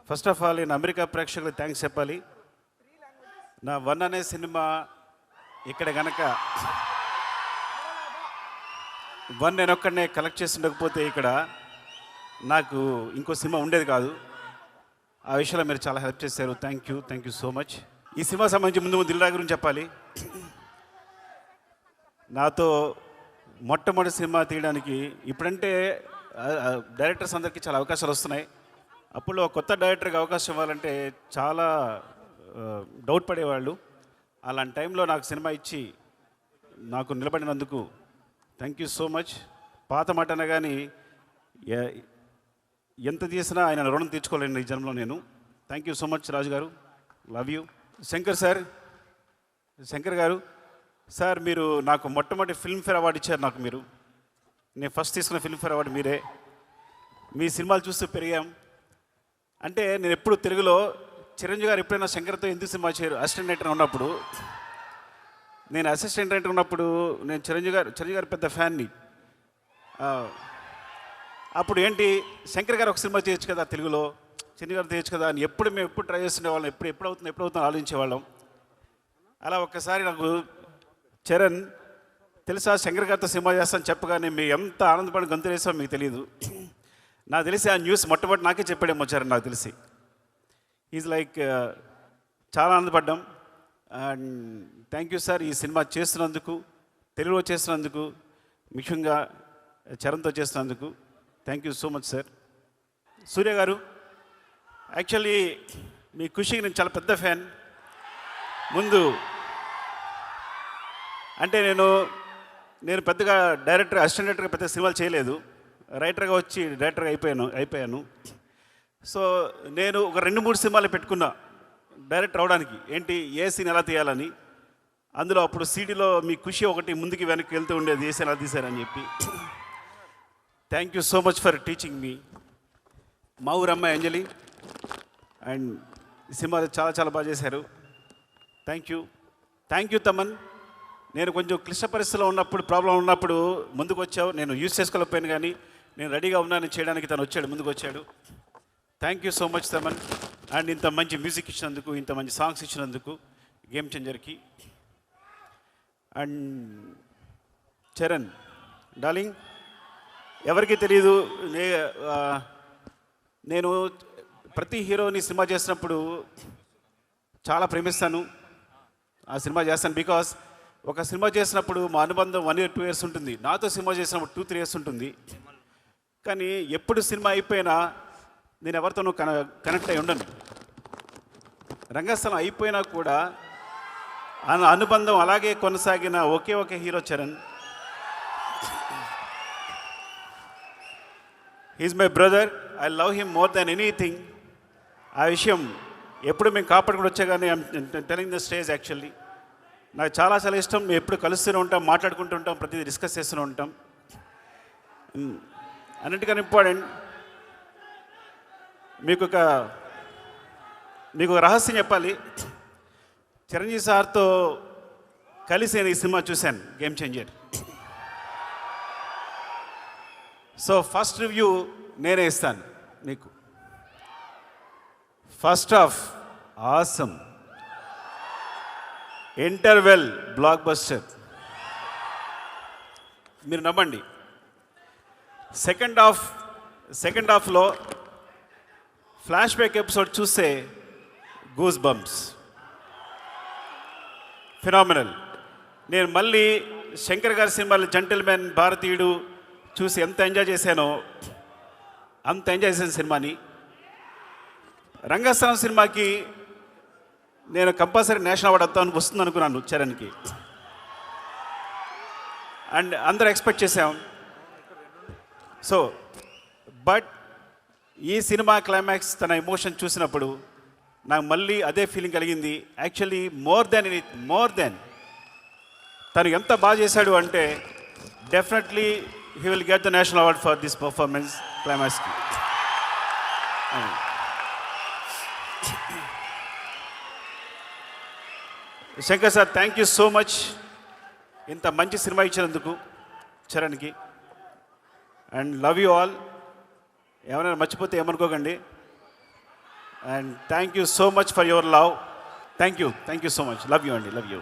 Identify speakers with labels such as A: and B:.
A: First of all నేను America ప్రేక్షకులకు thanks చెప్పాలి. నా 1 అనే సినిమా ఇక్కడ కనుక 1 నేను ఒక్కడనే కలెక్ట్ చేసి ఉండకపోతే ఇక్కడ నాకు ఇంకో సినిమా ఉండేది కాదు. ఆ విషయంలో మీరు చాలా హెల్ప్ చేశారు. Thank you so much. ఈ సినిమా సంబంధించి ముందు దిల్రాజు గురించి చెప్పాలి. నాతో మొట్టమొదటి సినిమా తీయడానికి ఇప్పుడంటే డైరెక్టర్స్ అందరికీ చాలా అవకాశాలు వస్తున్నాయి. అప్పుడు కొత్త డైరెక్టర్కి అవకాశం ఇవ్వాలంటే చాలా డౌట్ పడేవాళ్ళు. అలాంటి టైంలో నాకు సినిమా ఇచ్చి నాకు నిలబడినందుకు థ్యాంక్ యూ సో మచ్. పాత మాట అనగాని ఎంత తీసినా ఆయన రుణం తీర్చుకోలేను ఈ జన్మలో నేను. థ్యాంక్ యూ సో మచ్ రాజు గారు, లవ్ యూ. శంకర్ గారు సార్, మీరు నాకు మొట్టమొదటి ఫిల్మ్ఫేర్ అవార్డు ఇచ్చారు. నాకు మీరు, నేను ఫస్ట్ తీసుకున్న ఫిల్మ్ఫేర్ అవార్డు మీరే. మీ సినిమాలు చూస్తూ పెరిగాం. అంటే నేను ఎప్పుడు తెలుగులో చిరంజీవి గారు ఎప్పుడైనా శంకర్తో ఎందుకు సినిమా చేయరు అసిస్టెంట్ డైరెక్టర్ ఉన్నప్పుడు, నేను అసిస్టెంట్ డైరెక్టర్ ఉన్నప్పుడు నేను చిరంజీవి గారు పెద్ద ఫ్యాన్ని. అప్పుడు ఏంటి శంకర్ గారు ఒక సినిమా చేయొచ్చు కదా తెలుగులో, చిరంజీవి గారు చేయొచ్చు కదా అని మేము ఎప్పుడు ట్రై చేస్తుండేవాళ్ళం. ఎప్పుడు అవుతుందో ఆలోచించేవాళ్ళం. అలా ఒక్కసారి నాకు చరణ్ తెలుసా శంకర్ గారితో సినిమా చేస్తాను చెప్పగానే మేము ఎంత ఆనందపడి గంతులేసామో మీకు తెలియదు. నాకు తెలిసి ఆ న్యూస్ మొట్టమొదటి నాకే చెప్పాడేమో చరణ్, నాకు తెలిసి. ఈజ్ లైక్ చాలా ఆనందపడ్డాం. అండ్ థ్యాంక్ యూ సార్, ఈ సినిమా చేస్తున్నందుకు, తెలుగులో చేస్తున్నందుకు, ముఖ్యంగా చరణ్తో చేస్తున్నందుకు thank you so much sir. Surya గారు, యాక్చువల్లీ మీ ఖుషికి నేను చాలా పెద్ద ఫ్యాన్. ముందు అంటే నేను పెద్దగా డైరెక్టర్, అసిస్టెంట్ డైరెక్టర్గా పెద్ద సినిమాలు చేయలేదు. రైటర్గా వచ్చి డైరెక్టర్గా అయిపోయాను. సో నేను ఒక 2-3 సినిమాలు పెట్టుకున్నా డైరెక్టర్ అవడానికి. ఏంటి, ఏ సీన్ ఎలా తీయాలని. అందులో అప్పుడు సీడీలో మీ ఖుషి ఒకటి ముందుకి వెనక్కి వెళ్తూ ఉండేది, ఏ సీన్ ఎలా తీశారని చెప్పి. Thank you so much for teaching మీ. మా ఊరు అమ్మాయి అంజలి అండ్ ఈ సినిమా చాలా చాలా బాగా చేశారు. Thank you Thaman. నేను కొంచెం క్లిష్ట పరిస్థితిలో ఉన్నప్పుడు, ప్రాబ్లం ఉన్నప్పుడు ముందుకు వచ్చావు. నేను యూజ్ చేసుకోలేకపోయాను, కానీ నేను రెడీగా ఉన్నాను చేయడానికి. తను వచ్చాడు, ముందుకు వచ్చాడు. Thank you so much Thaman. And ఇంత మంచి మ్యూజిక్ ఇచ్చినందుకు, ఇంత మంచి సాంగ్స్ ఇచ్చినందుకు గేమ్ చేంజర్కి. అండ్ చరణ్ డార్లింగ్, ఎవరికి తెలియదు, నేను ప్రతి హీరోని సినిమా చేసినప్పుడు చాలా ప్రేమిస్తాను. ఆ సినిమా చేస్తాను బికాస్ ఒక సినిమా చేసినప్పుడు మా అనుబంధం 1 year 2 years ఉంటుంది. నాతో సినిమా చేసినప్పుడు 2-3 years ఉంటుంది. కానీ ఎప్పుడు సినిమా అయిపోయినా నేను ఎవరితోనూ కనెక్ట్ అయి ఉండను. రంగస్థలం అయిపోయినా కూడా అనుబంధం అలాగే కొనసాగిన ఒకే hero Charan. He's my brother. I love him more than anything. ఆ విషయం ఎప్పుడు మేము కాపాడుకుని వచ్చా, కానీ I'm telling the stage. Actually నాకు చాలా చాలా ఇష్టం. మేము ఎప్పుడు కలుస్తూనే ఉంటాం, మాట్లాడుకుంటూ ఉంటాం, ప్రతిదీ డిస్కస్ చేస్తూనే ఉంటాం. అన్నిటికన్నా ఇంపార్టెంట్, మీకు ఒక రహస్యం చెప్పాలి. చిరంజీవి సార్తో కలిసి నేను ఈ సినిమా చూశాను, game changer. So first review నేనే ఇస్తాను మీకు. First half awesome, interval block buster, మీరు నమ్మండి. సెకండ్ హాఫ్లో ఫ్లాష్ బ్యాక్ ఎపిసోడ్ చూస్తే గూస్ బంప్స్, ఫినామినల్. నేను మళ్ళీ శంకర్ గారి సినిమాలు జెంటిల్మెన్, భారతీయుడు చూసి ఎంత ఎంజాయ్ చేశానో అంత ఎంజాయ్ చేశాను సినిమాని. రంగస్థలం సినిమాకి నేను కంపల్సరీ నేషనల్ అవార్డు వస్తుంది అనుకున్నాను చరణ్కి. అండ్ అందరూ ఎక్స్పెక్ట్ చేసాం. సో బట్ ఈ సినిమా క్లైమాక్స్, తన ఎమోషన్ చూసినప్పుడు నాకు మళ్ళీ అదే ఫీలింగ్ కలిగింది. యాక్చువల్లీ మోర్ దెన్ తను ఎంత బాగా చేశాడు అంటే definitely he will get the national award for this performance క్లైమాక్స్కి. Shankar sir, thank you so much ఇంత మంచి సినిమా ఇచ్చినందుకు చరణ్కి. And love you all. ఏమైనా మర్చిపోతే ఏమనుకోకండి. And thank you so much for your love. Thank you so much. Love you అండి, love you.